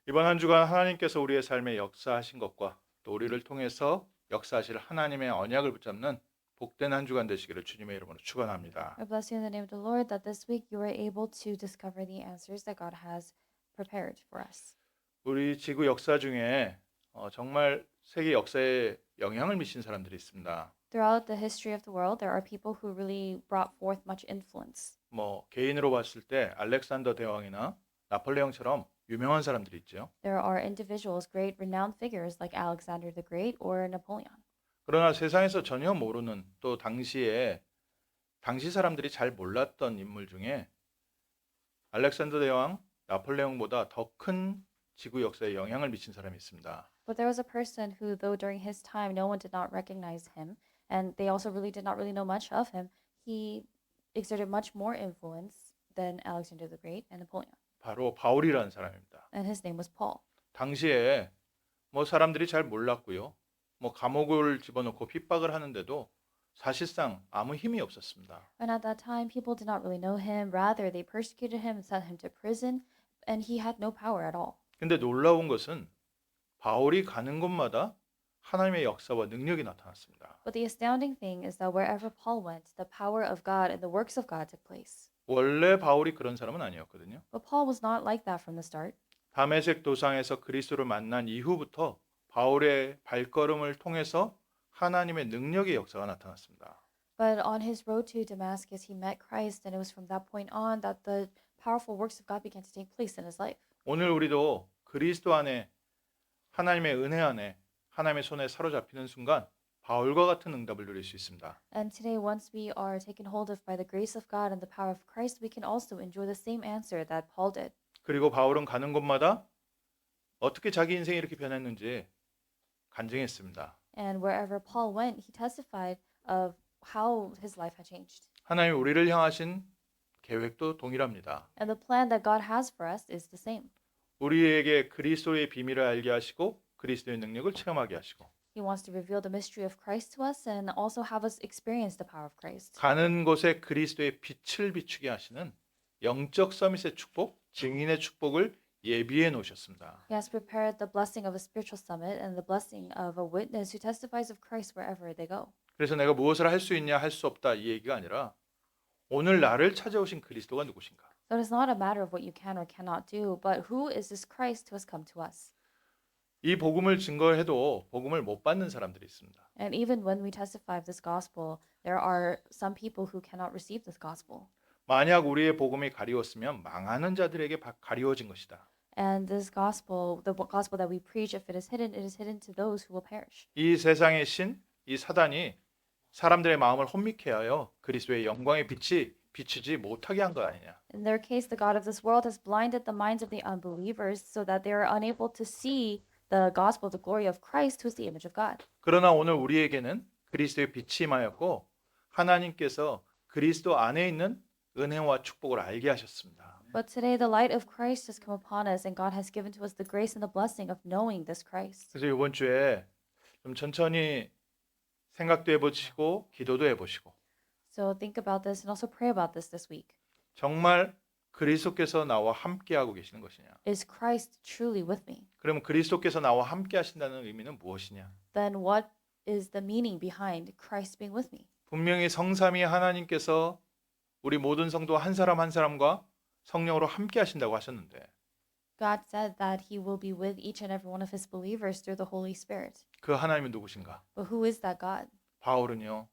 이번 한 주간 하나님께서 우리의 삶에 역사하신 것과 또 우리를 통해서 역사하실 하나님의 언약을 붙잡는 복된 한 주간 되시기를 주님의 이름으로 축원합니다. I bless you in the name of the Lord that this week you were able to discover the answers that God has prepared for us. 우리 지구 역사 중에 정말 세계 역사에 영향을 미친 사람들이 있습니다. Throughout the history of the world, there are people who really brought forth much influence. 뭐 개인으로 봤을 때 알렉산더 대왕이나 나폴레옹처럼 유명한 사람들이 있죠. There are individuals, great renowned figures like Alexander the Great or Napoleon. 그러나 세상에서 전혀 모르는 또 당시 사람들이 잘 몰랐던 인물 중에 알렉산더 대왕, 나폴레옹보다 더 큰 지구 역사에 영향을 미친 사람이 있습니다. But there was a person who, though during his time no one did not recognize him, and they also really did not really know much of him, he exerted much more influence than Alexander the Great and Napoleon. 바로 바울이라는 사람입니다. And his name was Paul. 당시에 뭐 사람들이 잘 몰랐고요. 뭐 감옥을 집어넣고 핍박을 하는데도 사실상 아무 힘이 없었습니다. And at that time, people did not really know him. Rather, they persecuted him and sent him to prison, and he had no power at all. 근데 놀라운 것은 바울이 가는 곳마다 하나님의 역사와 능력이 나타났습니다. But the astounding thing is that wherever Paul went, the power of God and the works of God took place. 원래 바울이 그런 사람은 아니었거든요. But Paul was not like that from the start. 다메섹 도상에서 그리스도를 만난 이후부터 바울의 발걸음을 통해서 하나님의 능력의 역사가 나타났습니다. But on his road to Damascus, he met Christ, and it was from that point on that the powerful works of God began to take place in his life. 오늘 우리도 그리스도 안에 하나님의 은혜 안에 하나님의 손에 사로잡히는 순간 바울과 같은 응답을 누릴 수 있습니다. And today, once we are taken hold of by the grace of God and the power of Christ, we can also enjoy the same answer that Paul did. 그리고 바울은 가는 곳마다 어떻게 자기 인생이 이렇게 변했는지 간증했습니다. And wherever Paul went, he testified of how his life had changed. 하나님 우리를 향하신 계획도 동일합니다. And the plan that God has for us is the same. 우리에게 그리스도의 비밀을 알게 하시고 그리스도의 능력을 체험하게 하시고 He wants to reveal the mystery of Christ to us and also have us experience the power of Christ. 가는 곳에 그리스도의 빛을 비추게 하시는 영적 서밋의 축복, 증인의 축복을 예비해 놓으셨습니다. He has prepared the blessing of a spiritual summit and the blessing of a witness who testifies of Christ wherever they go. 그래서 내가 무엇을 할 수 있냐 할 수 없다 이 얘기가 아니라 오늘 나를 찾아오신 그리스도가 누구신가? So it is not a matter of what you can or cannot do, but who is this Christ who has come to us? 이 복음을 증거해도 복음을 못 받는 사람들이 있습니다. And even when we testify of this gospel, there are some people who cannot receive this gospel. 만약 우리의 복음이 가리웠으면 망하는 자들에게 가리워진 것이다. And this gospel, the gospel that we preach, if it is hidden to those who will perish. 이 세상의 신, 이 사단이 사람들의 마음을 혼미케 하여 그리스도의 영광의 빛이 비추지 못하게 한 거 아니냐. In their case, the God of this world has blinded the minds of the unbelievers so that they are unable to see the gospel, the glory of Christ, who is the image of God. 그러나 오늘 우리에게는 그리스도의 빛이 임하였고 하나님께서 그리스도 안에 있는 은혜와 축복을 알게 하셨습니다. But today, the light of Christ has come upon us, and God has given to us the grace and the blessing of knowing this Christ. 그래서 이번 주에 좀 천천히 생각도 해보시고 기도도 해보시고 So think about this and also pray about this week. 정말 그리스도께서 나와 함께하고 계시는 것이냐? Is Christ truly with me? 그러면 그리스도께서 나와 함께 하신다는 의미는 무엇이냐? Then what is the meaning behind Christ being with me? 분명히 성삼위 하나님께서 우리 모든 성도 한 사람 한 사람과 성령으로 함께 하신다고 하셨는데 God said that he will be with each and every one of his believers through the Holy Spirit. 그 하나님은 누구신가? But who is that God? 바울은요.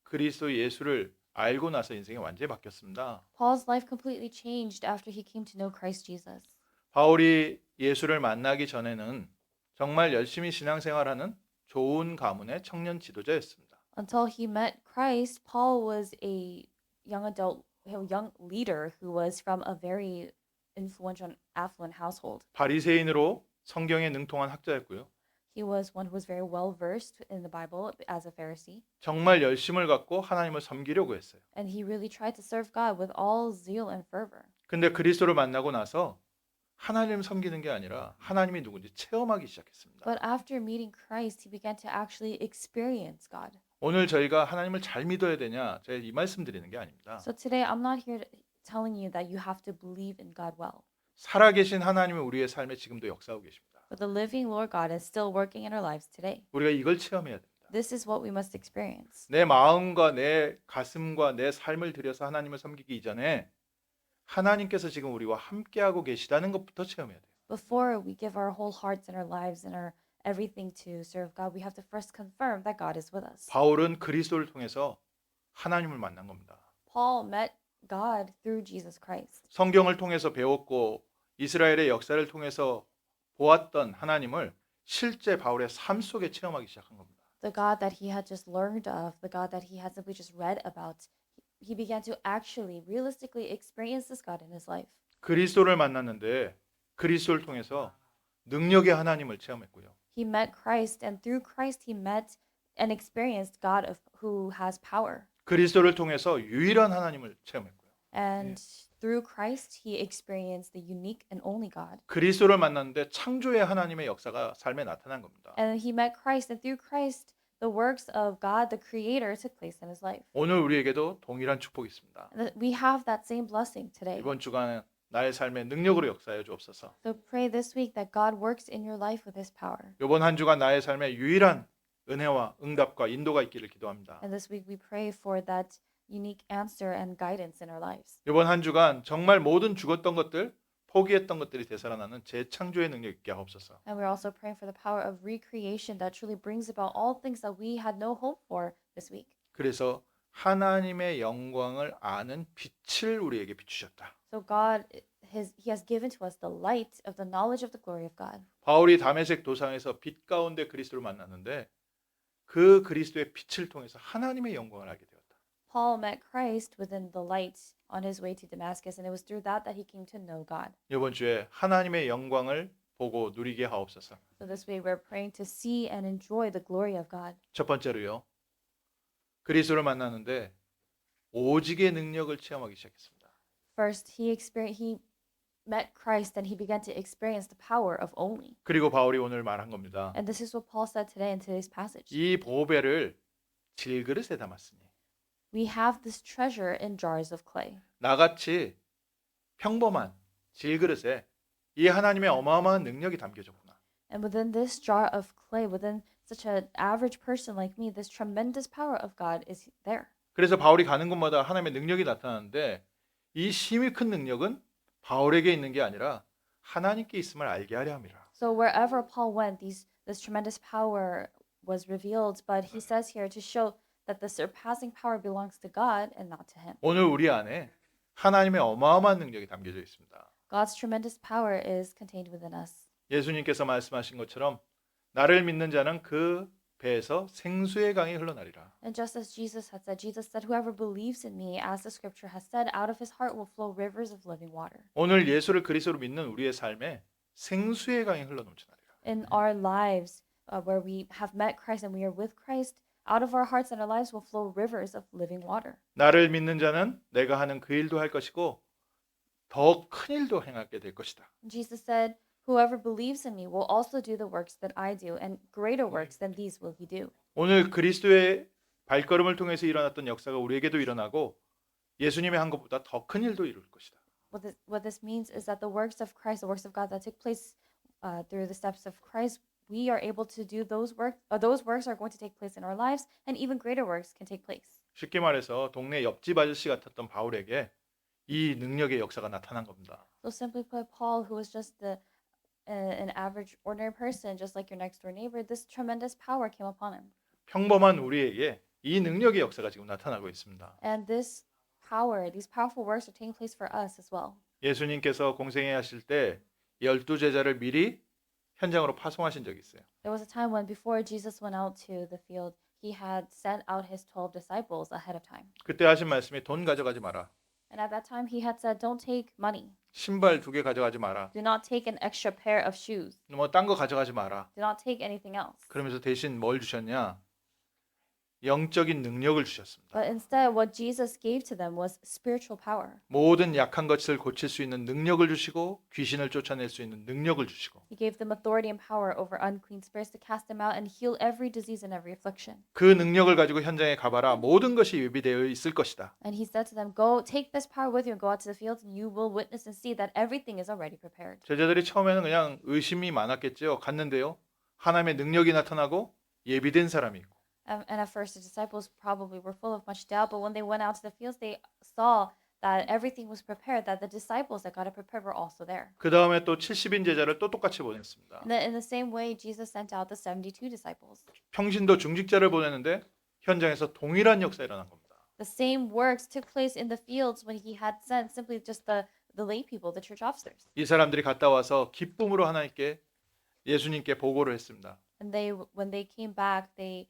그리스도 예수를 알고 나서 인생이 완전히 바뀌었습니다. Paul's life completely changed after he came to know Christ Jesus. 바울이 예수를 만나기 전에는 정말 열심히 신앙생활하는 좋은 가문의 청년 지도자였습니다. Until he met Christ, Paul was a young adult, a young leader who was from a very influential and affluent household. 바리새인으로 성경에 능통한 학자였고요. He was one who was very well versed in the Bible as a Pharisee, 정말 열심을 갖고 하나님을 섬기려고 했어요. and he really tried to serve God with all zeal and fervor. 근데 그리스도를 만나고 나서 하나님 섬기는 게 아니라 하나님이 누군지 체험하기 시작했습니다. But after meeting Christ, he began to actually experience God. 오늘 저희가 하나님을 잘 믿어야 되냐? 제가 이 말씀 드리는 게 아닙니다. So today, I'm not here telling you that you have to believe in God well. 살아계신 하나님은 우리의 삶에 지금도 역사하고 계십니다. But the living Lord God is still working in our lives today. 우리가 이걸 체험해야 됩니다. This is what we must experience. 내 마음과 내 가슴과 내 삶을 들여서 하나님을 섬기기 이전에 하나님께서 지금 우리와 함께하고 계시다는 것부터 체험해야 돼요. Before we give our whole hearts and our lives and our everything to serve God, we have to first confirm that God is with us. 바울은 그리스도를 통해서 하나님을 만난 겁니다. Paul met God through Jesus Christ. 성경을 통해서 배웠고 이스라엘의 역사를 통해서 보았던 하나님을 실제 바울의 삶 속에 체험하기 시작한 겁니다. The God that he had just learned of, the God that he had simply just read about, he began to actually, realistically experience this God in his life. 그리스도를 만났는데 그리스도를 통해서 능력의 하나님을 체험했고요. He met Christ, and through Christ he met and experienced God who has power. 그리스도를 통해서 유일한 하나님을 체험했고요. And through Christ he experienced the unique and only God. 그리스도를 만났는데 창조의 하나님의 역사가 삶에 나타난 겁니다. And he met Christ, and through Christ the works of God, the Creator, took place in his life. 오늘 우리에게도 동일한 축복이 있습니다. We have that same blessing today. 이번 주간 나의 삶에 능력으로 역사해 주옵소서. So pray this week that God works in your life with his power. 이번 한 주간 나의 삶에 유일한 은혜와 응답과 인도가 있기를 기도합니다. And this week we pray for that unique answer and guidance in our lives. 이번 한 주간 정말 모든 죽었던 것들, 포기했던 것들이 되살아나는 재창조의 능력 있게 하옵소서. And we're also praying for the power of recreation that truly brings about all things that we had no hope for this week. 그래서 하나님의 영광을 아는 빛을 우리에게 비추셨다. So God, he has given to us the light of the knowledge of the glory of God. 바울이 다메섹 도상에서 빛 가운데 그리스도를 만났는데 그 그리스도의 빛을 통해서 하나님의 영광을 알게 되었다. Paul met Christ within the light on his way to Damascus, and it was through that he came to know God. 이번 주에 하나님의 영광을 보고 누리게 하옵소서. So this way we're praying to see and enjoy the glory of God. 첫 번째로요. 그리스도를 만났는데 오직의 능력을 체험하기 시작했습니다. First, he met Christ and he began to experience the power of only. 그리고 바울이 오늘 말한 겁니다. And this is what Paul said today in today's passage. 이 보배를 질그릇에 담았으니 We have this treasure in jars of clay. 나같이 평범한 질그릇에 이 하나님의 어마어마한 능력이 담겨졌구나. And within this jar of clay, within such an average person like me, this tremendous power of God is there. 그래서 바울이 가는 곳마다 하나님의 능력이 나타나는데 이 힘이 큰 능력은 바울에게 있는 게 아니라 하나님께 있음을 알게 하려 함이라. So wherever Paul went, this tremendous power was revealed, but he says here to show that the surpassing power belongs to God and not to him. 오늘 우리 안에 하나님의 어마어마한 능력이 담겨져 있습니다. God's tremendous power is contained within us. 예수님께서 말씀하신 것처럼 나를 믿는 자는 그 배에서 생수의 강이 흘러나리라. And just as Jesus said, whoever believes in me, as the scripture has said, out of his heart will flow rivers of living water. 오늘 예수를 그리스도로 믿는 우리의 삶에 생수의 강이 흘러넘쳐나리라. In our lives, where we have met Christ and we are with Christ, out of our hearts and our lives will flow rivers of living water. 나를 믿는 자는 내가 하는 그 일도 할 것이고 더 큰 일도 행하게 될 것이다. Jesus said, whoever believes in me will also do the works that I do, and greater works than these will he do. 오늘 그리스도의 발걸음을 통해서 일어났던 역사가 우리에게도 일어나고 예수님의 한 것보다 더 큰 일도 이룰 것이다. What this means is that the works of Christ, the works of God that took place through the steps of Christ, we are able to do those works. Those works are going to take place in our lives, and even greater works can take place. 쉽게 말해서 동네 옆집 아저씨 같았던 바울에게 이 능력의 역사가 나타난 겁니다. So simply put, Paul, who was just an average, ordinary person, just like your next door neighbor, this tremendous power came upon him. 평범한 우리에게 이 능력의 역사가 지금 나타나고 있습니다. And this power, these powerful works are taking place for us as well. 예수님께서 공생애 하실 때 12제자를 미리 현장으로 파송하신 적이 있어요. There was a time when before Jesus went out to the field, he had sent out his 12 disciples ahead of time. 그때 하신 말씀이 돈 가져가지 마라. And at that time, he had said, don't take money. 신발 2개 가져가지 마라. Do not take an extra pair of shoes. 뭐 딴 거 가져가지 마라. Do not take anything else. 그러면서 대신 뭘 주셨냐? 영적인 능력을 주셨습니다. But instead, what Jesus gave to them was spiritual power. 모든 약한 것을 고칠 수 있는 능력을 주시고 귀신을 쫓아낼 수 있는 능력을 주시고 He gave them authority and power over unclean spirits to cast them out and heal every disease and every affliction. 그 능력을 가지고 현장에 가봐라. 모든 것이 예비되어 있을 것이다. And he said to them, "Go, take this power with you and go out to the fields, and you will witness and see that everything is already prepared." 제자들이 처음에는 그냥 의심이 많았겠죠. 갔는데요. 하나님의 능력이 나타나고 예비된 사람이 있고 And at first, the disciples probably were full of much doubt, but when they went out to the fields, they saw that everything was prepared, that the disciples that got it prepared were also there. 그 다음에 또 70인 제자를 또 똑같이 보냈습니다. And then in the same way, Jesus sent out the 72 disciples. 평신도 중직자를 보냈는데 현장에서 동일한 역사가 일어난 겁니다. The same works took place in the fields when he had sent simply just the lay people, the church officers. 이 사람들이 갔다 와서 기쁨으로 하나님께 예수님께 보고를 했습니다. And when they came back, they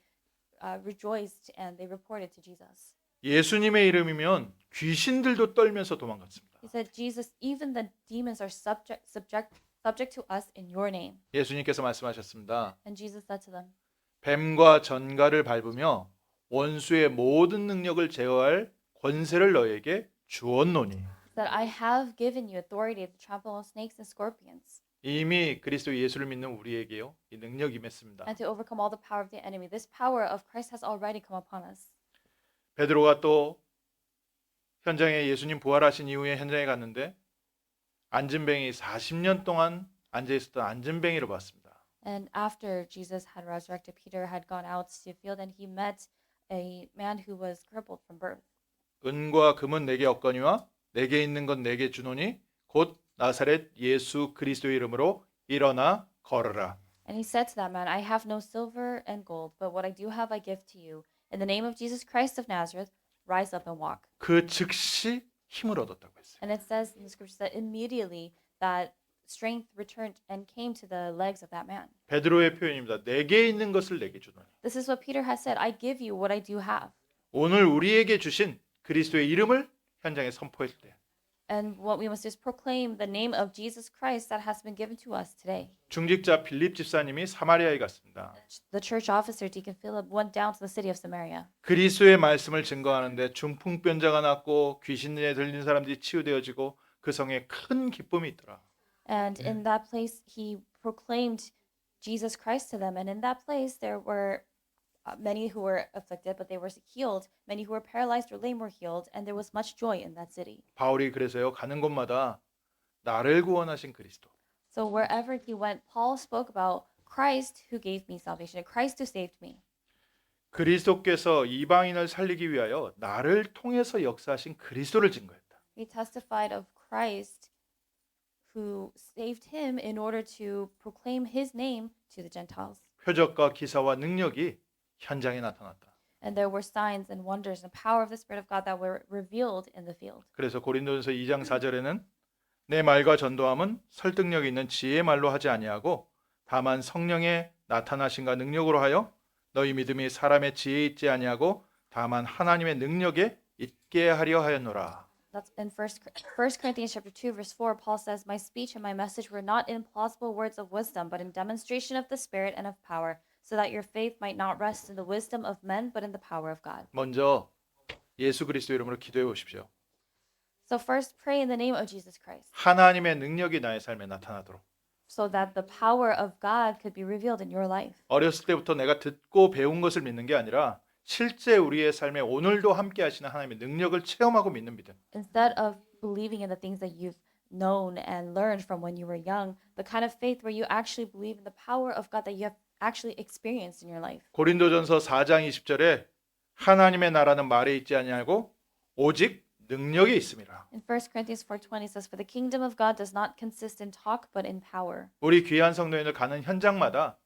rejoiced and they reported to Jesus. 예수님의 이름이면 귀신들도 떨면서 도망갔습니다. He said, "Jesus, even the demons are subject to us in your name." 예수님께서 말씀하셨습니다. And Jesus said to them, 뱀과 전갈을 밟으며 원수의 모든 능력을 제어할 권세를 너에게 주었노니. that I have given you authority to trample on snakes and scorpions 이미 그리스도 예수를 믿는 우리에게요 이 능력이 임했습니다. and to overcome all the power of the enemy. This power of Christ has already come upon us. 베드로가 또 현장에 예수님 부활하신 이후에 현장에 갔는데 안진뱅이 40년 동안 앉아 있었던 안진뱅이를 봤습니다. And after Jesus had resurrected, Peter had gone out to the field and he met a man who was crippled from birth. 은과 금은 내게 없거니와 내게 있는 건 내게 주노니 곧 나사렛 예수 그리스도의 이름으로 일어나 걸어라. And he said to that man, "I have no silver and gold, but what I do have I give to you. In the name of Jesus Christ of Nazareth, rise up and walk." 그 즉시 힘을 얻었다고 했어요. And it says in the scriptures that immediately that strength returned and came to the legs of that man. 베드로의 표현입니다. 내게 있는 것을 내게 주노니. This is what Peter has said, "I give you what I do have." 오늘 우리에게 주신 그리스도의 이름을 현장에 선포했을 때 And what we must do is proclaim the name of Jesus Christ that has been given to us today. 중직자 빌립 집사님이 사마리아에 갔습니다. The church officer, Deacon Philip, went down to the city of Samaria. 그리스도의 말씀을 증거하는데 중풍병자가 낫고 귀신에 들린 사람들이 치유되어지고 그 성에 큰 기쁨이 있더라. And in that place, he proclaimed Jesus Christ to them. And in that place, there were many who were afflicted, but they were healed. Many who were paralyzed or lame were healed. And there was much joy in that city. 바울이 그래서요 가는 곳마다 나를 구원하신 그리스도. So wherever he went, Paul spoke about Christ who gave me salvation, and Christ who saved me. 그리스도께서 이방인을 살리기 위하여 나를 통해서 역사하신 그리스도를 증거했다. He testified of Christ who saved him in order to proclaim his name to the Gentiles. 표적과 기사와 능력이 현장에 나타났다. And there were signs and wonders and power of the Spirit of God that were revealed in the field. 그래서 고린도전서 2장 4절에는 내 말과 전도함은 설득력 있는 지혜의 말로 하지 아니하고 다만 성령의 나타나심과 능력으로 하여 너희 믿음이 사람의 지혜에 있지 아니하고 다만 하나님의 능력에 있게 하려 하였노라. That's in First Corinthians chapter 2 verse 4. Paul says, "My speech and my message were not in plausible words of wisdom, but in demonstration of the Spirit and of power, so that your faith might not rest in the wisdom of men, but in the power of God." 먼저 예수 그리스도 이름으로 기도해 보십시오. So first pray in the name of Jesus Christ, 하나님의 능력이 나의 삶에 나타나도록. so that the power of God could be revealed in your life. 어렸을 때부터 내가 듣고 배운 것을 믿는 게 아니라 실제 우리의 삶에 오늘도 함께 하시는 하나님의 능력을 체험하고 믿는 믿음. Instead of believing in the things that you've known and learned from when you were young, the kind of faith where you actually believe in the power of God that you have actually experienced in your life. 고린도전서 4장 20절에 하나님의 나라는 말에 있지 아니하고 오직 능력에 있음이라. In 1 Corinthians 4:20 says, "For the kingdom of God does not consist in talk, but in power." 우리 귀한 성도인들 가는 현장마다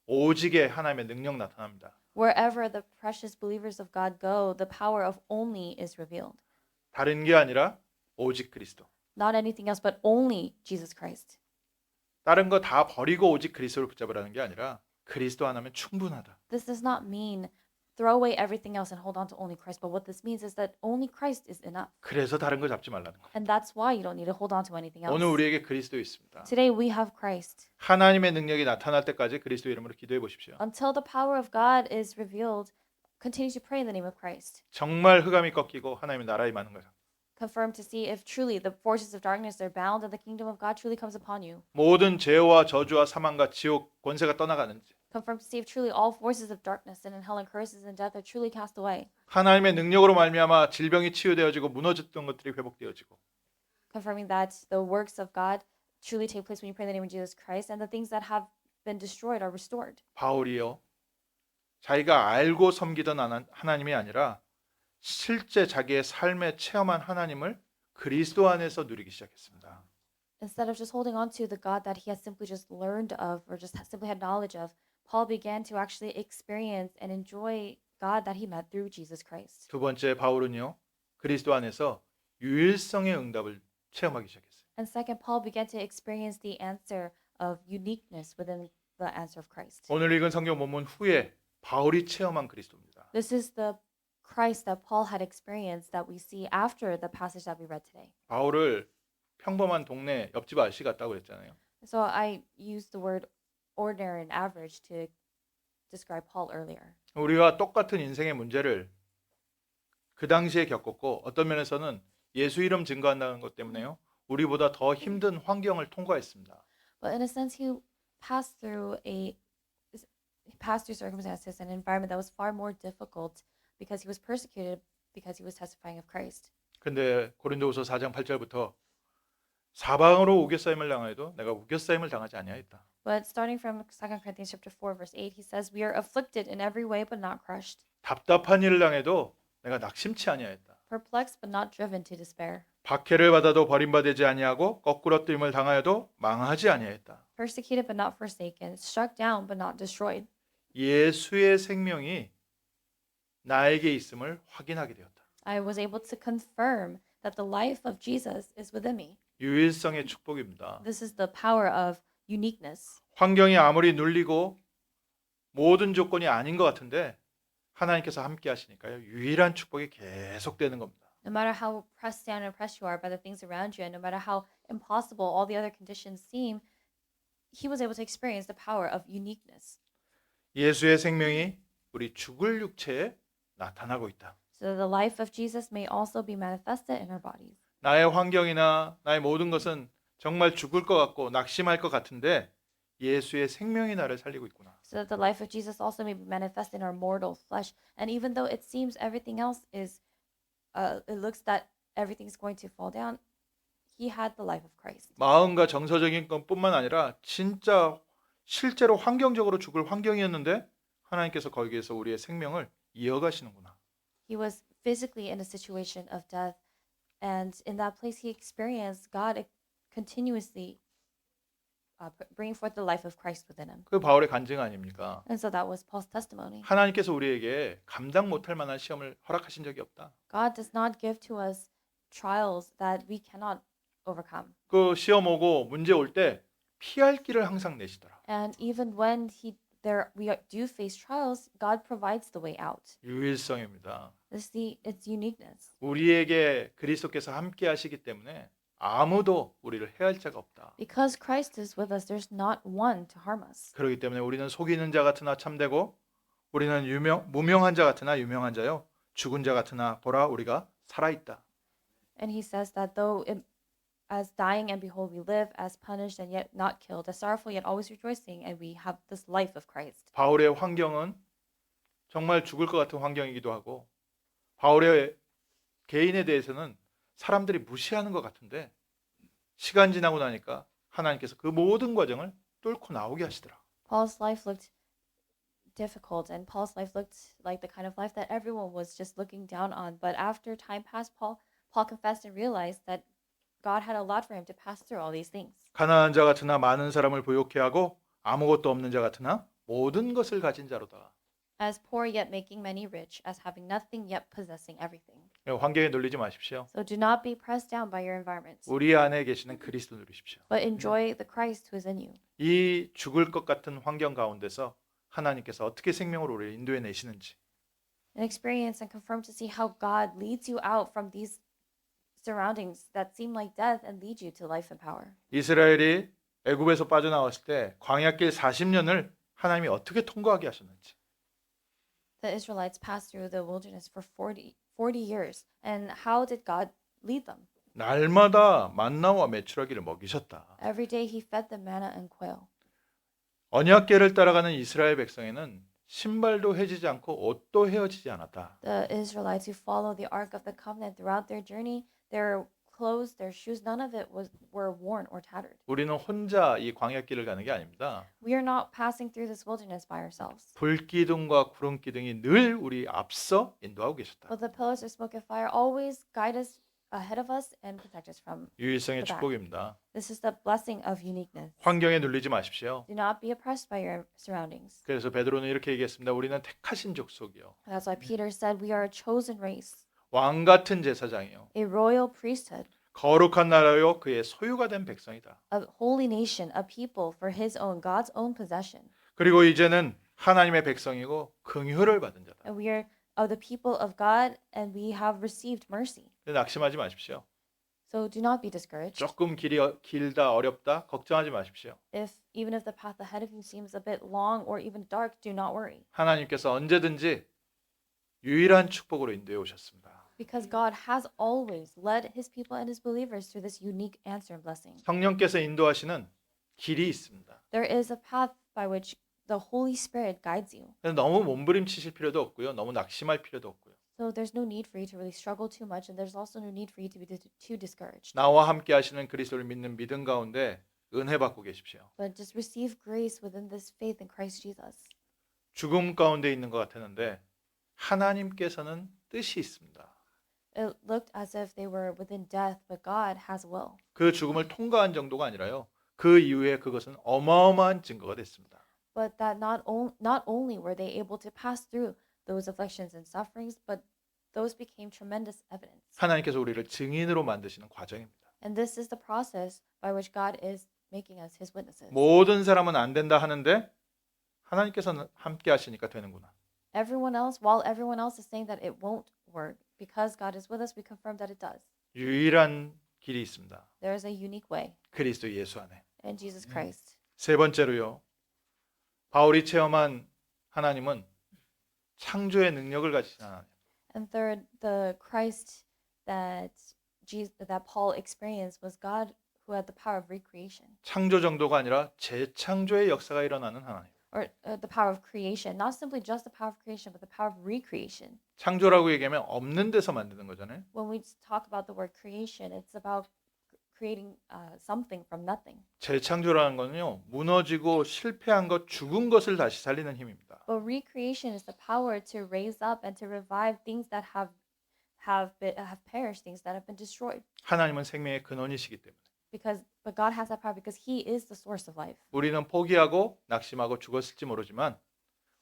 오직의 하나님의 능력 나타납니다. Wherever the precious believers of God go, the power of only is revealed. 다른 게 아니라 오직 그리스도. Not anything else, but only Jesus Christ. 다른 거 다 버리고 오직 그리스도를 붙잡으라는 게 아니라 그리스도 하나면 충분하다. This does not mean throw away everything else and hold on to only Christ, but what this means is that only Christ is enough. 그래서 다른 거 잡지 말라는 거. And that's why you don't need to hold on to anything else. 오늘 우리에게 그리스도 있습니다. Today we have Christ. 하나님의 능력이 나타날 때까지 그리스도 이름으로 기도해 보십시오. Until the power of God is revealed, continue to pray in the name of Christ. 정말 흑암이 꺾이고 하나님의 나라에 임하는 거죠. Confirm to see if truly the forces of darkness are bound and the kingdom of God truly comes upon you. 모든 죄와 저주와 사망과 지옥 권세가 떠나가는지, Confirm to see if truly all forces of darkness and in hell and curses and death are truly cast away. 하나님의 능력으로 말미암아 질병이 치유되어지고 무너졌던 것들이 회복되어지고, Confirming that the works of God truly take place when you pray in the name of Jesus Christ and the things that have been destroyed are restored. 바울이요, 자기가 알고 섬기던 하나님이 아니라 실제 자기의 삶에 체험한 하나님을 그리스도 안에서 누리기 시작했습니다. Instead of just holding on to the God that he had simply just learned of or just simply had knowledge of, Paul began to actually experience and enjoy God that he met through Jesus Christ. 두 번째, 바울은요, 그리스도 안에서 유일성의 응답을 체험하기 시작했어요. And second, Paul began to experience the answer of uniqueness within the answer of Christ. 오늘 읽은 성경 본문 후에 바울이 체험한 그리스도입니다. This is the Christ that Paul had experienced that we see after the passage that we read today. 바울을 평범한 동네 옆집 아저씨 같다고 했잖아요. So I used the word ordinary and average to describe Paul earlier. 우리와 똑같은 인생의 문제를 그 당시에 겪었고, 어떤 면에서는 예수 이름 증거한다는 것 때문에요, 우리보다 더 힘든 환경을 통과했습니다. But in a sense, he passed through circumstances and environment that was far more difficult because he was persecuted because he was testifying of Christ. 근데 고린도후서 4장 8절부터 사방으로 우겨싸임을 당하여도 내가 우겨싸임을 당하지 아니하였다. But starting from 2 Corinthians chapter 4 verse 8, he says, "We are afflicted in every way but not crushed, 답답한 일을 당해도 내가 낙심치 아니하였다. perplexed but not driven to despair, 박해를 받아도 버림받지 아니하고 거꾸로 뜨임을 당하여도 망하지 아니하였다. persecuted but not forsaken, struck down but not destroyed." 예수의 생명이 나에게 있음을 확인하게 되었다. I was able to confirm that the life of Jesus is within me. 유일성의 축복입니다. This is the power of uniqueness. 환경이 아무리 눌리고 모든 조건이 아닌 것 같은데 하나님께서 함께 하시니까요, 유일한 축복이 계속되는 겁니다. No matter how pressed down and oppressed you are by the things around you, and no matter how impossible all the other conditions seem, he was able to experience the power of uniqueness. 예수의 생명이 우리 죽을 육체에 나타나고 있다. So that the life of Jesus may also be manifested in our bodies. 나의 환경이나 나의 모든 것은 정말 죽을 것 같고 낙심할 것 같은데 예수의 생명이 나를 살리고 있구나. So that the life of Jesus also may be manifest in our mortal flesh. And even though it seems everything else is, it looks that everything's going to fall down, he had the life of Christ. 마음과 정서적인 것뿐만 아니라 진짜 실제로 환경적으로 죽을 환경이었는데 하나님께서 거기에서 우리의 생명을 이어가시는구나. He was physically in a situation of death, and in that place he experienced God continuously bringing forth the life of Christ within him. 그 바울의 간증 아닙니까? And so that was Paul's testimony. 하나님께서 우리에게 감당 못할 만한 시험을 허락하신 적이 없다. God does not give to us trials that we cannot overcome. 그 시험 오고 문제 올 때 피할 길을 항상 내시더라. And even when we do face trials, God provides the way out. 유일성입니다. It's uniqueness. 우리에게 그리스도께서 함께 하시기 때문에 아무도 우리를 해할 자가 없다. Because Christ is with us, there's not one to harm us. 그렇기 때문에 우리는 속이는 자 같으나 참되고 우리는 무명한 자 같으나 유명한 자요 죽은 자 같으나 보라 우리가 살아있다. And he says that as dying and behold we live, as punished and yet not killed, as sorrowful yet always rejoicing, and we have this life of Christ. 바울의 환경은 정말 죽을 것 같은 환경이기도 하고 바울의 개인에 대해서는 사람들이 무시하는 것 같은데 시간 지나고 나니까 하나님께서 그 모든 과정을 뚫고 나오게 하시더라. Paul's life looked difficult, and Paul's life looked like the kind of life that everyone was just looking down on. But after time passed, Paul confessed and realized that God had a lot for him to pass through all these things. 가난한 자 같으나 많은 사람을 부욕해 하고 아무것도 없는 자 같으나 모든 것을 가진 자로다. As poor yet making many rich, as having nothing yet possessing everything. 환경에 눌리지 마십시오. So do not be pressed down by your environment, 우리 안에 계시는 그리스도 누리십시오. but enjoy the Christ who is in you. 이 죽을 것 같은 환경 가운데서 하나님께서 어떻게 생명으로 우리를 인도해 내시는지, And experience and confirm to see how God leads you out from these surroundings that seem like death and lead you to life and power. 이스라엘이 애굽에서 빠져나왔을 때 광야길 40년을 하나님이 어떻게 통과하게 하셨는지, The Israelites passed through the wilderness for 40 years. And how did God lead them? 날마다 만나와 메추라기를 먹이셨다. Every day he fed them manna and quail. 언약궤를 따라가는 이스라엘 백성에는 신발도 해지지 않고 옷도 헤어지지 않았다. The Israelites who followed the Ark of the Covenant throughout their journey, their clothes, their shoes, none of it were worn or tattered. 우리는 혼자 이 광야길을 가는 게 아닙니다. We are not passing through this wilderness by ourselves. 불기둥과 구름기둥이 늘 우리 앞서 인도하고 계셨다. But the pillars of smoke and fire always guide us ahead of us and protect us from. 유일성의 the back. 축복입니다. This is the blessing of uniqueness. 환경에 눌리지 마십시오. Do not be oppressed by your surroundings. 그래서 베드로는 이렇게 얘기했습니다. 우리는 택하신 족속이요. That's why Peter said we are a chosen race, 왕 같은 제사장이요. a royal priesthood, 거룩한 나라요. 그의 소유가 된 백성이다. a holy nation, a people for his own, God's own possession. 그리고 이제는 하나님의 백성이고 긍휼을 받은 자다. And we are of the people of God and we have received mercy. 낙심하지 마십시오. So do not be discouraged. 조금 길이 길다 어렵다 걱정하지 마십시오. Even if the path ahead of you seems a bit long or even dark, do not worry. 하나님께서 언제든지 유일한 축복으로 인도해 오셨습니다. Because God has always led his people and his believers through this unique answer and blessing. 성령께서 인도하시는 길이 있습니다. There is a path by which the Holy Spirit guides you. 그래서 너무 몸부림치실 필요도 없고요. 너무 낙심할 필요도 없고요. So there's no need for you to really struggle too much, and there's also no need for you to be too discouraged. 나와 함께 하시는 그리스도를 믿는 믿음 가운데 은혜 받고 계십시오. But just receive grace within this faith in Christ Jesus. 죽음 가운데 있는 것 같았는데 하나님께서는 뜻이 있습니다. It looked as if they were within death, but God has will. 그 죽음을 통과한 정도가 아니라요. 그 이후에 그것은 어마어마한 증거가 됐습니다. But that not only were they able to pass through those afflictions and sufferings, but those became tremendous evidence. 하나님께서 우리를 증인으로 만드시는 과정입니다. And this is the process by which God is making us his witnesses. 모든 사람은 안 된다 하는데 하나님께서는 함께 하시니까 되는구나. While everyone else is saying that it won't work, because God is with us, we confirm that it does. 유일한 길이 있습니다. There is a unique way 그리스도 예수 안에. in Jesus Christ. 세 번째로요. 바울이 체험한 하나님은 창조의 능력을 가지신 하나님. And third, the Christ that Paul experienced was God who had the power of recreation, 창조 정도가 아니라 재창조의 역사가 일어나는 하나님. or the power of creation, not simply just the power of creation, but the power of recreation. 창조라고 얘기하면 없는 데서 만드는 거잖아요. When we talk about the word creation, it's about creating something from nothing. 재창조라는 거는요. 무너지고 실패한 것, 죽은 것을 다시 살리는 힘입니다. But recreation is the power to raise up and to revive things that have perished, things that have been destroyed. 하나님은 생명의 근원이시기 때문에. But God has that power because He is the source of life. 우리는 포기하고 낙심하고 죽었을지 모르지만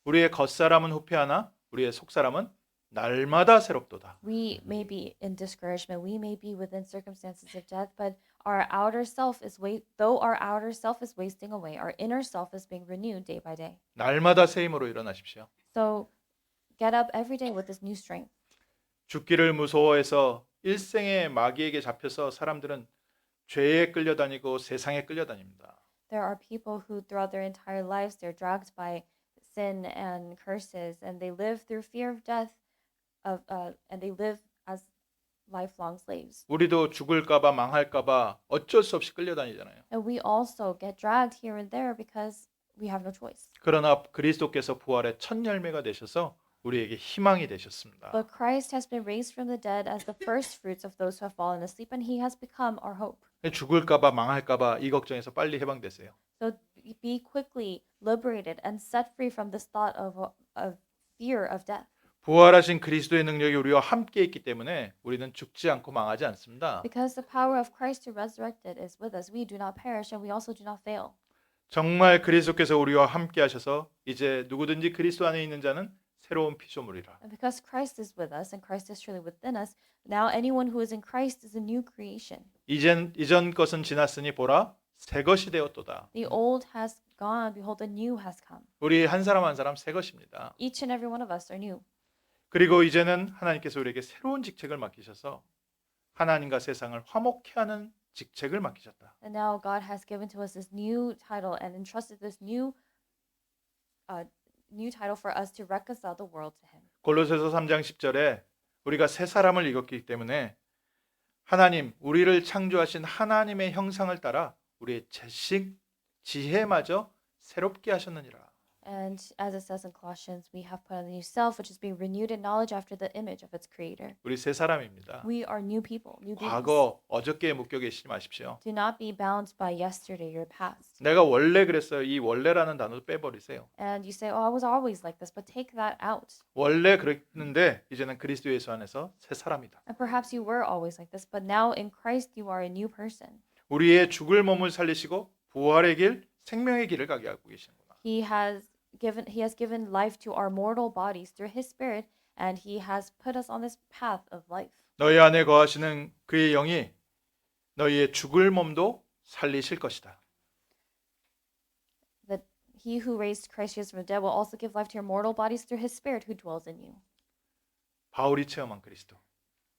우리의 겉사람은 후패하나 우리의 속사람은 날마다 새롭도다. We may be in discouragement, we may be within circumstances of death, but our outer self is wasting away, our inner self is being renewed day by day. 날마다 새 힘으로 일어나십시오. So get up every day with this new strength. 죽기를 무서워해서 일생의 마귀에게 잡혀서 사람들은 죄에 끌려다니고 세상에 끌려다닙니다. There are people who throughout their entire lives they're dragged by sin and curses, and they live through fear of death, and they live as lifelong slaves. 우리도 죽을까봐 망할까봐 어쩔 수 없이 끌려다니잖아요. And we also get dragged here and there because we have no choice. 그러나 그리스도께서 부활의 첫 열매가 되셔서 우리에게 희망이 되셨습니다. But Christ has been raised from the dead as the first fruits of those who have fallen asleep, and He has become our hope. 죽을까봐 망할까봐 이 걱정에서 빨리 해방되세요. So be quickly liberated and set free from this thought of fear of death. 부활하신 그리스도의 능력이 우리와 함께 있기 때문에 우리는 죽지 않고 망하지 않습니다. Because the power of Christ who resurrected is with us, we do not perish and we also do not fail. 정말 그리스도께서 우리와 함께 하셔서 이제 누구든지 그리스도 안에 있는 자는 새로운 피조물이라. And because Christ is with us and Christ is truly within us, now anyone who is in Christ is a new creation. 이전 것은 지났으니 보라 새 것이 되었도다. The old has gone, behold, the new has come. 우리 한 사람 한 사람 새 것입니다. Each and every one of us are new. 그리고 이제는 하나님께서 우리에게 새로운 직책을 맡기셔서 하나님과 세상을 화목케 하는 직책을 맡기셨다. And now God has given to us this new title and entrusted this new new title for us to reconcile the world to him. 골로새서 3장 10절에 우리가 새 사람을 입었기 때문에 하나님, 우리를 창조하신 하나님의 형상을 따라 우리의 채식 지혜마저 새롭게 하셨느니라. And as it says in Colossians, we have put on the new self, which is being renewed in knowledge after the image of its creator. 우리 새 사람입니다. We are new people, new beings. 과거, 어저께에 묶여 계시지 마십시오. Do not be bound by yesterday, your past. 내가 원래 그랬어요. 이 원래라는 단어도 빼버리세요. And you say, oh, I was always like this, but take that out. 원래 그랬는데 이제는 그리스도 예수 안에서 새 사람이다. And perhaps you were always like this, but now in Christ you are a new person. 우리의 죽을 몸을 살리시고 부활의 길, 생명의 길을 가게 하고 계시는구나. He has given life to our mortal bodies through his spirit, and he has put us on this path of life. 너희 안에 거하시는 그의 영이 너희의 죽을 몸도 살리실 것이다. That he who raised Christ Jesus from the dead will also give life to your mortal bodies through his spirit who dwells in you. 바울이 체험한 그리스도.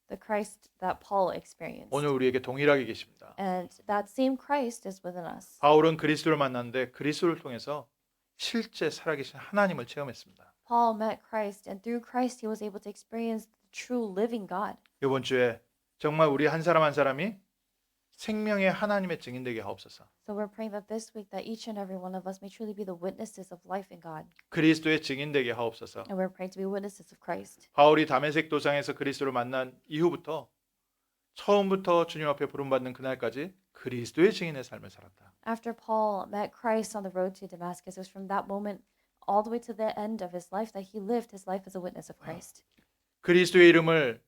The Christ that Paul experienced. 오늘 우리에게 동일하게 계십니다. And that same Christ is within us. 바울은 그리스도를 만났는데 그리스도를 통해서 실제 살아계신 하나님을 체험했습니다. Paul met Christ, and through Christ he was able to experience the true living God. 이번 주에 정말 우리 한 사람 한 사람이 생명의 하나님의 증인 되게 하옵소서. So we're praying that this week that each and every one of us may truly be the witnesses of life in God. 그리스도의 증인 되게 하옵소서. And we're praying to be witnesses of Christ. 바울이 다메섹 도상에서 그리스도를 만난 이후부터 처음부터 주님 앞에 부름받는 그날까지 그리스도의 증인의 삶을 살았다. After Paul met Christ on the road to Damascus, it was from that moment all the way to the end of his life that he lived his life as a witness of Christ. 그리스도의 이름을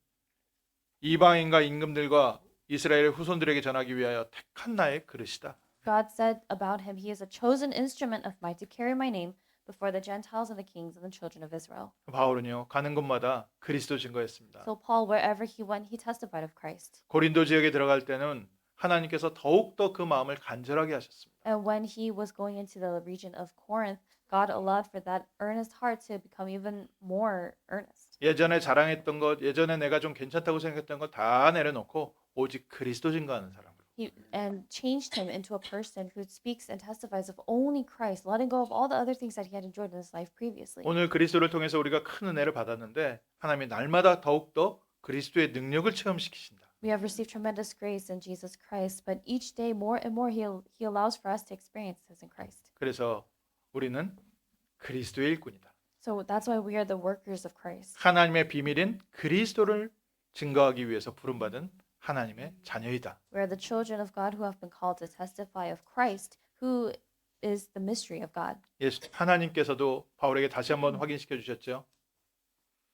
이방인과 임금들과 이스라엘 후손들에게 전하기 위하여 택한 나의 그릇이다. God said about him, he is a chosen instrument of mine to carry my name before the Gentiles and the kings and the children of Israel. 바울은요 가는 곳마다 그리스도 증거했습니다. So Paul, wherever he went, he testified of Christ. 고린도 지역에 들어갈 때는 하나님께서 더욱더 그 마음을 간절하게 하셨습니다. And when he was going into the region of Corinth, God allowed for that earnest heart to become even more earnest. 예전에 자랑했던 것, 예전에 내가 좀 괜찮다고 생각했던 것 다 내려놓고 오직 그리스도 증거하는 사람으로. And changed him into a person who speaks and testifies of only Christ, letting go of all the other things that he had enjoyed in his life previously. 오늘 그리스도를 통해서 우리가 큰 은혜를 받았는데 하나님이 날마다 더욱더 그리스도의 능력을 체험시키신다. We have received tremendous grace in Jesus Christ, but each day more and more he allows for us to experience this in Christ. 그래서 우리는 그리스도의 일꾼이다. So that's why we are the workers of Christ. 하나님의 비밀인 그리스도를 증거하기 위해서 부름받은 하나님의 자녀이다. We are the children of God who have been called to testify of Christ, who is the mystery of God. 하나님께서도 바울에게 다시 한번 확인시켜 주셨죠.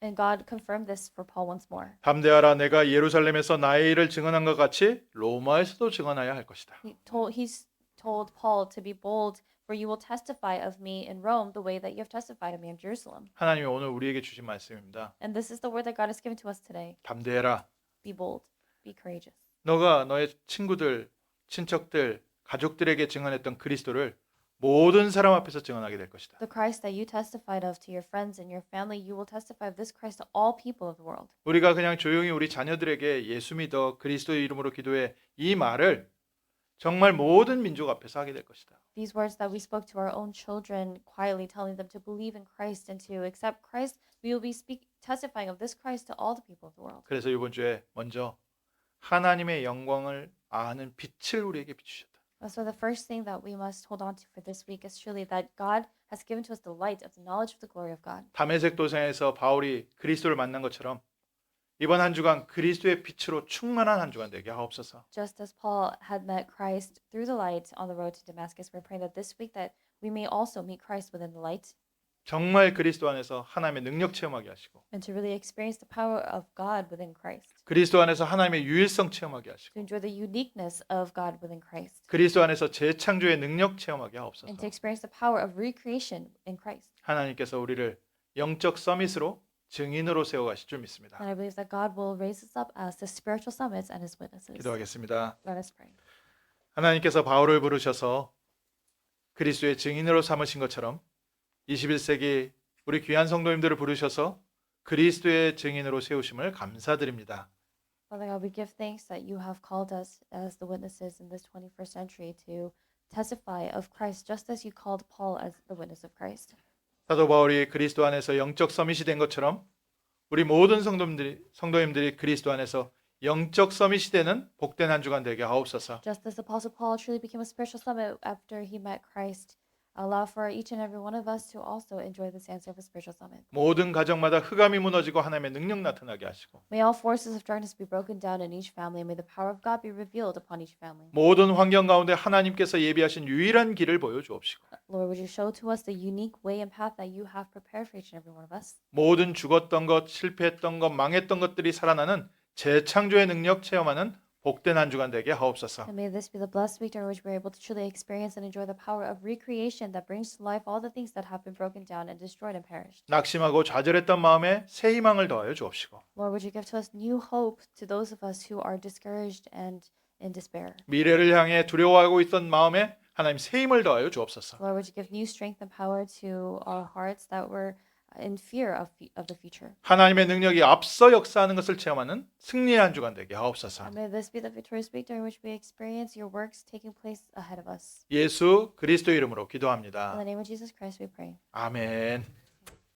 And God confirmed this for Paul once more. 담대하라, 내가 예루살렘에서 나의 일을 증언한 것 같이 로마에서도 증언하여야 할 것이다. He's told Paul to be bold, for you will testify of me in Rome the way that you have testified of me in Jerusalem. 하나님이 오늘 우리에게 주신 말씀입니다. And this is the word that God has given to us today. 담대해라. Be bold, be courageous. 너가 너의 친구들, 친척들, 가족들에게 증언했던 그리스도를 모든 사람 앞에서 증언하게 될 것이다. The Christ that you testified of to your friends and your family, you will testify of this Christ to all people of the world. 우리가 그냥 조용히 우리 자녀들에게 예수 믿어 그리스도의 이름으로 기도해 이 말을 정말 모든 민족 앞에서 하게 될 것이다. These words that we spoke to our own children, quietly telling them to believe in Christ and to accept Christ, we will be testifying of this Christ to all the people of the world. 그래서 이번 주에 먼저 하나님의 영광을 아는 빛을 우리에게 비추셨다. So the first thing that we must hold on to for this week is truly that God has given to us the light of the knowledge of the glory of God. 다메섹 도상에서 바울이 그리스도를 만난 것처럼 이번 한 주간 그리스도의 빛으로 충만한 한 주간 되게 하옵소서. Just as Paul had met Christ through the light on the road to Damascus, we're praying that this week that we may also meet Christ within the light. 정말 그리스도 안에서 하나님의 능력 체험하게 하시고 And to really experience the power of God within Christ. 그리스도 안에서 하나님의 유일성 체험하게 하시고 To enjoy the uniqueness of God within Christ. 그리스도 안에서 재창조의 능력 체험하게 And 하옵소서. to experience the power of recreation in Christ. 하나님께서 우리를 영적 서밋으로 증인으로 세워가실 줄 믿습니다. And I believe that God will raise us up as the spiritual summits and his witnesses. 기도하겠습니다. Let us pray. 하나님께서 바울을 부르셔서 그리스도의 증인으로 삼으신 것처럼 21세기 우리 귀한 성도님들을 부르셔서 그리스도의 증인으로 세우심을 감사드립니다. Father God, we give thanks that you have called us as the witnesses in this 21st century to testify of Christ, just as you called Paul as the witness of Christ. 사도 바울이 그리스도 안에서 영적 서밋이 된 것처럼 우리 모든 성도님들이 그리스도 안에서 영적 서밋이 되는 복된 한 주간 되게 하옵소서. Just as Apostle Paul truly became a spiritual summit after he met Christ, allow for each and every one of us to also enjoy this answer of a spiritual summit. 모든 가정마다 흑암이 무너지고 하나님의 능력 나타나게 하시고 May all forces of darkness be broken down in each family, and may the power of God be revealed upon each family. 모든 환경 가운데 하나님께서 예비하신 유일한 길을 보여주옵시고 Lord, would you show to us the unique way and path that you have prepared for each and every one of us? 모든 죽었던 것, 실패했던 것, 망했던 것들이 살아나는 재창조의 능력 체험하는 복된 한 주간 되게 하옵소서. And may this be the blessed week during which we are able to truly experience and enjoy the power of recreation that brings to life all the things that have been broken down and destroyed and perished. 낙심하고 좌절했던 마음에 새 희망을 더하여 주옵시고 Lord, would you give to us new hope to those of us who are discouraged and in despair? 미래를 향해 두려워하고 있던 마음에 하나님 새 힘을 더하여 주옵소서. Lord, would you give new strength and power to our hearts that were in fear of the future? 하나님의 능력이 앞서 역사하는 것을 체험하는 승리의 한 주간 되게 하옵소서. And may this be the victorious week during which we experience your works taking place ahead of us. 예수 그리스도 이름으로 In 기도합니다. the name of Jesus Christ we pray. 아멘.